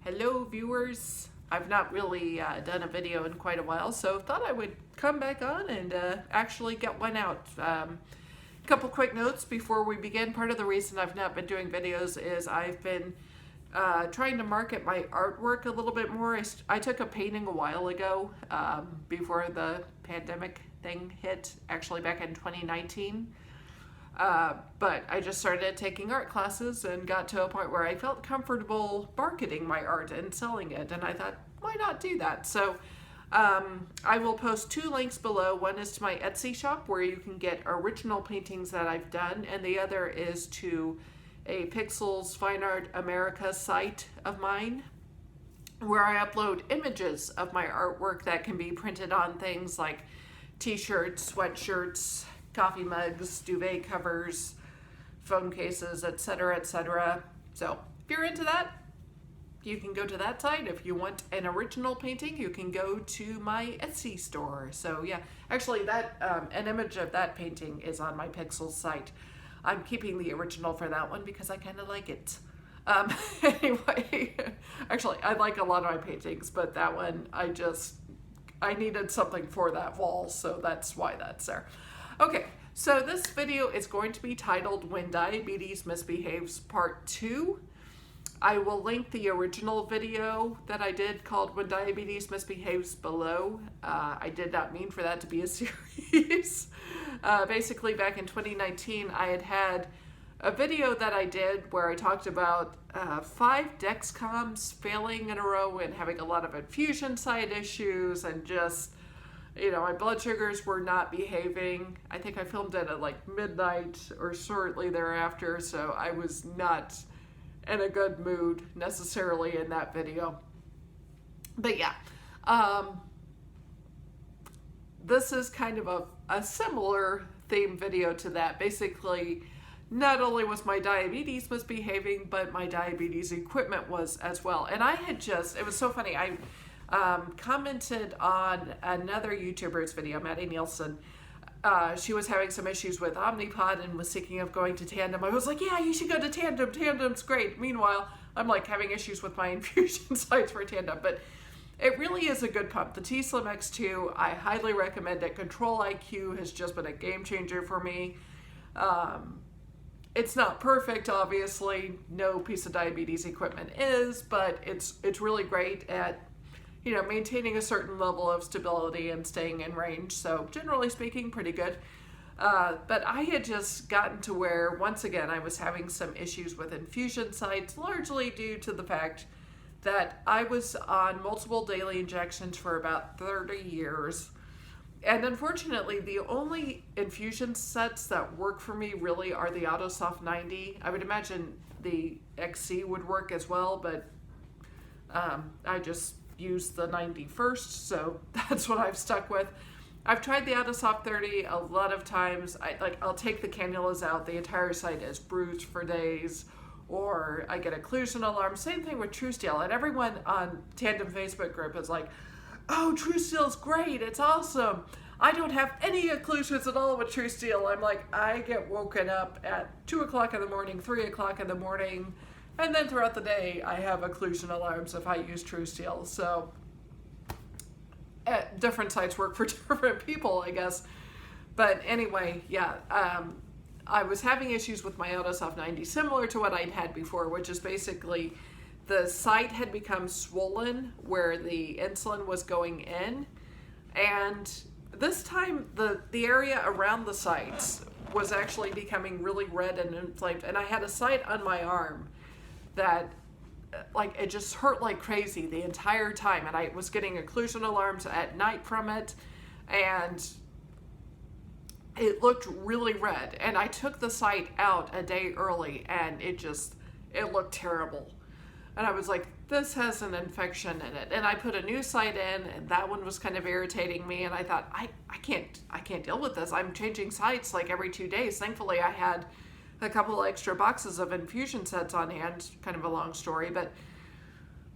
Hello viewers. I've not really done a video in quite a while, so thought I would come back on and actually get one out. A couple quick notes before we begin. Part of the reason I've not been doing videos is I've been trying to market my artwork a little bit more. I took a painting a while ago before the pandemic thing hit, actually back in 2019. But I just started taking art classes and got to a point where I felt comfortable marketing my art and selling it, and I thought, why not do that? So I will post two links below. One is to my Etsy shop where you can get original paintings that I've done, and the other is to a Pixels Fine Art America site of mine where I upload images of my artwork that can be printed on things like t-shirts, sweatshirts, coffee mugs, duvet covers, phone cases, etc., etc. So if you're into that, you can go to that site. If you want an original painting, you can go to my Etsy store. So yeah, actually that an image of that painting is on my Pixels site. I'm keeping the original for that one because I kind of like it. Anyway, actually I like a lot of my paintings, but that one I needed something for that wall, so that's why that's there. Okay, so this video is going to be titled When Diabetes Misbehaves Part 2. I will link the original video that I did called When Diabetes Misbehaves below. I did not mean for that to be a series. Basically, back in 2019, I had a video that I did where I talked about 5 Dexcoms failing in a row and having a lot of infusion site issues and just, you know, my blood sugars were not behaving. I think I filmed it at like midnight or shortly thereafter, so I was not in a good mood necessarily in that video. But yeah, this is kind of a similar theme video to that. Basically, not only was my diabetes misbehaving, but my diabetes equipment was as well. And I had it was so funny, I commented on another YouTuber's video, Maddie Nielsen. She was having some issues with Omnipod and was thinking of going to Tandem. I was like, yeah, you should go to Tandem. Tandem's great. Meanwhile, I'm like having issues with my infusion sites for Tandem, but it really is a good pump. The t:slim X2, I highly recommend it. Control IQ has just been a game changer for me. It's not perfect, obviously. No piece of diabetes equipment is, but it's really great at, you know, maintaining a certain level of stability and staying in range. So generally speaking, pretty good. But I had just gotten to where, once again, I was having some issues with infusion sites, largely due to the fact that I was on multiple daily injections for about 30 years. And unfortunately, the only infusion sets that work for me really are the Autosoft 90. I would imagine the XC would work as well, but I just use the 90 first, so that's what I've stuck with. I've tried the Autosoft 30 a lot of times. I'll take the cannulas out, the entire site is bruised for days, or I get occlusion alarm. Same thing with TrueSteel, and everyone on Tandem Facebook group is like, oh, TrueSteel's great, it's awesome. I don't have any occlusions at all with TrueSteel. I'm like, I get woken up at 2 o'clock in the morning, 3 o'clock in the morning, and then throughout the day, I have occlusion alarms if I use TrueSteel. So different sites work for different people, I guess. But anyway, yeah, I was having issues with my Autosoft 90, similar to what I'd had before, which is basically the site had become swollen where the insulin was going in. And this time, the area around the sites was actually becoming really red and inflamed. And I had a site on my arm that, like, it just hurt like crazy the entire time, and I was getting occlusion alarms at night from it, and it looked really red. And I took the site out a day early, and it looked terrible. And I was like, this has an infection in it. And I put a new site in, and that one was kind of irritating me, and I thought, I can't deal with this. I'm changing sites like every 2 days. Thankfully, I had a couple extra boxes of infusion sets on hand, kind of a long story, but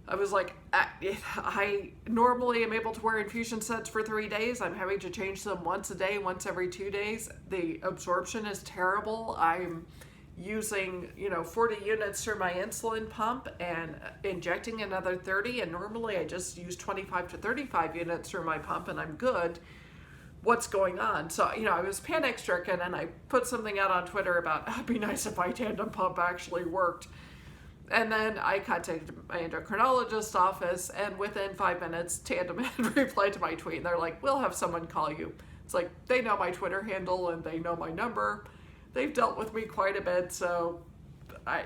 I was like, I normally am able to wear infusion sets for 3 days. I'm having to change them once a day, once every 2 days. The absorption is terrible. I'm using 40 units through my insulin pump and injecting another 30, and normally I just use 25 to 35 units through my pump and I'm good. What's going on? So I was panic stricken, and I put something out on Twitter about it'd be nice if my Tandem pump actually worked. And then I contacted my endocrinologist's office, and within 5 minutes Tandem had replied to my tweet, and they're like, we'll have someone call you. It's like, they know my Twitter handle and they know my number. They've dealt with me quite a bit, so I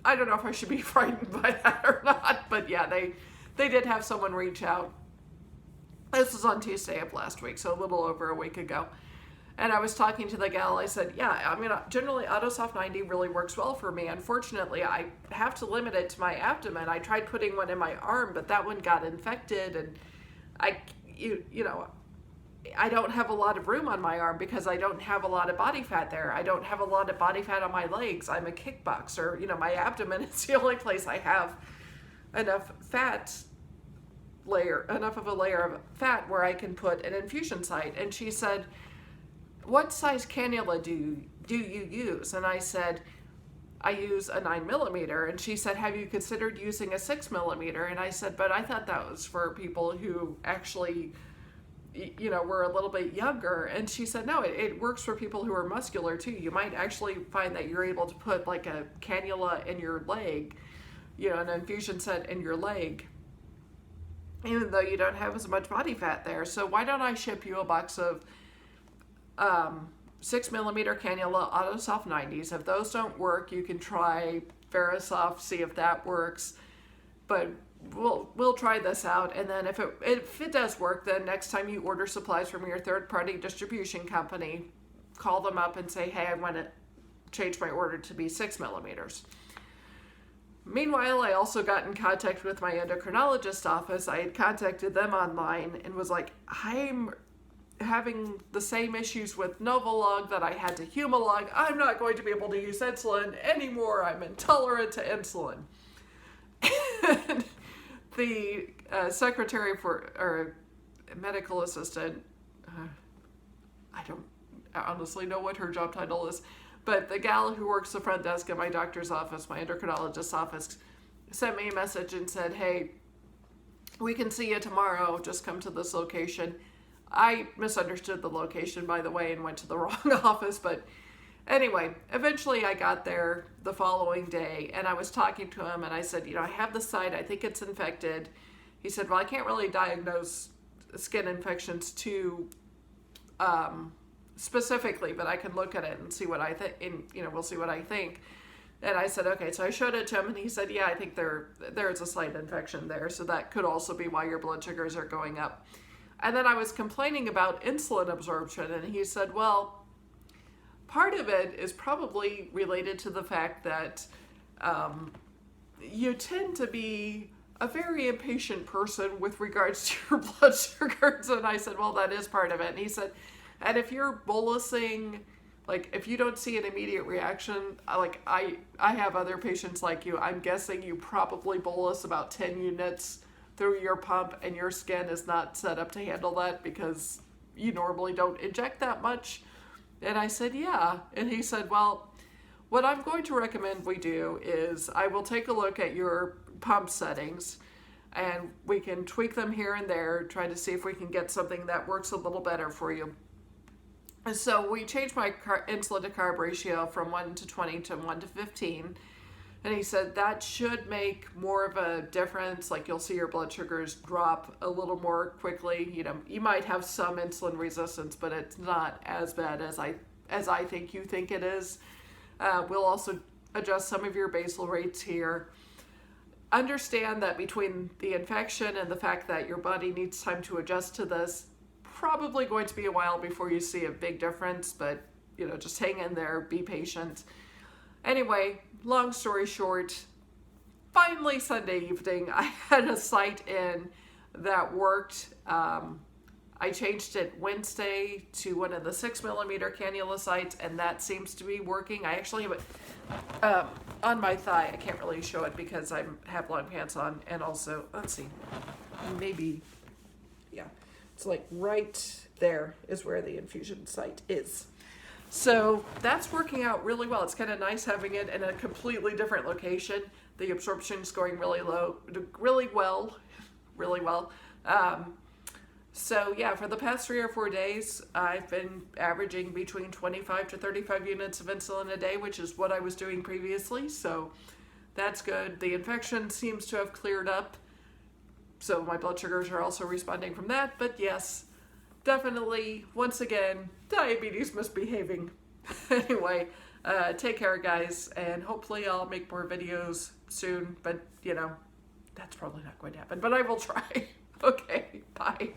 don't know if I should be frightened by that or not, but yeah, they did have someone reach out. This was on Tuesday of last week, so a little over a week ago. And I was talking to the gal, I said, yeah, generally Autosoft 90 really works well for me. Unfortunately, I have to limit it to my abdomen. I tried putting one in my arm, but that one got infected, and I don't have a lot of room on my arm because I don't have a lot of body fat there. I don't have a lot of body fat on my legs. I'm a kickboxer. My abdomen is the only place I have enough of a layer of fat where I can put an infusion site. And she said, what size cannula do you use? And I said, I use a 9mm. And she said, have you considered using a 6mm? And I said, but I thought that was for people who actually were a little bit younger. And she said, no, it works for people who are muscular too. You might actually find that you're able to put like a cannula in your leg, an infusion set in your leg, even though you don't have as much body fat there. So why don't I ship you a box of 6mm cannula Autosoft 90s. If those don't work, you can try Verisoft, see if that works. But we'll try this out, and then if it does work, then next time you order supplies from your third-party distribution company, call them up and say, hey, I want to change my order to be 6mm. Meanwhile, I also got in contact with my endocrinologist's office. I had contacted them online and was like, I'm having the same issues with Novolog that I had to Humalog. I'm not going to be able to use insulin anymore. I'm intolerant to insulin. And the secretary or medical assistant, I don't honestly know what her job title is, but the gal who works the front desk at my doctor's office, my endocrinologist's office, sent me a message and said, hey, we can see you tomorrow. Just come to this location. I misunderstood the location, by the way, and went to the wrong office, but anyway, eventually I got there the following day, and I was talking to him, and I said, I have the site, I think it's infected. He said, well, I can't really diagnose skin infections too specifically, but I can look at it and see what I think, and we'll see what I think. And I said, okay, so I showed it to him, and he said, yeah, I think there's a slight infection there, so that could also be why your blood sugars are going up. And then I was complaining about insulin absorption, and he said, well, part of it is probably related to the fact that you tend to be a very impatient person with regards to your blood sugars. And I said, well, that is part of it. And he said, and if you're bolusing, like if you don't see an immediate reaction, like I have other patients like you, I'm guessing you probably bolus about 10 units through your pump, and your skin is not set up to handle that because you normally don't inject that much. And I said, yeah. And he said, well, what I'm going to recommend we do is I will take a look at your pump settings, and we can tweak them here and there, try to see if we can get something that works a little better for you. And so we changed my insulin to carb ratio from 1 to 20 to 1 to 15. And he said that should make more of a difference. Like you'll see your blood sugars drop a little more quickly. You might have some insulin resistance, but it's not as bad as I think you think it is. We'll also adjust some of your basal rates here. Understand that between the infection and the fact that your body needs time to adjust to this, probably going to be a while before you see a big difference, but just hang in there, be patient. Anyway, long story short, finally Sunday evening, I had a site in that worked. I changed it Wednesday to one of the 6mm cannula sites, and that seems to be working. I actually have it on my thigh. I can't really show it because I have long pants on, and also, let's see, maybe, yeah, it's like right there is where the infusion site is. So that's working out really well. It's kind of nice having it in a completely different location. The absorption's going really well. So yeah, for the past 3 or 4 days, I've been averaging between 25 to 35 units of insulin a day, which is what I was doing previously. So that's good. The infection seems to have cleared up. So my blood sugars are also responding from that. But yes, definitely, once again, diabetes misbehaving. Anyway, take care, guys, and hopefully I'll make more videos soon. But, you know, that's probably not going to happen. But I will try. Okay, bye.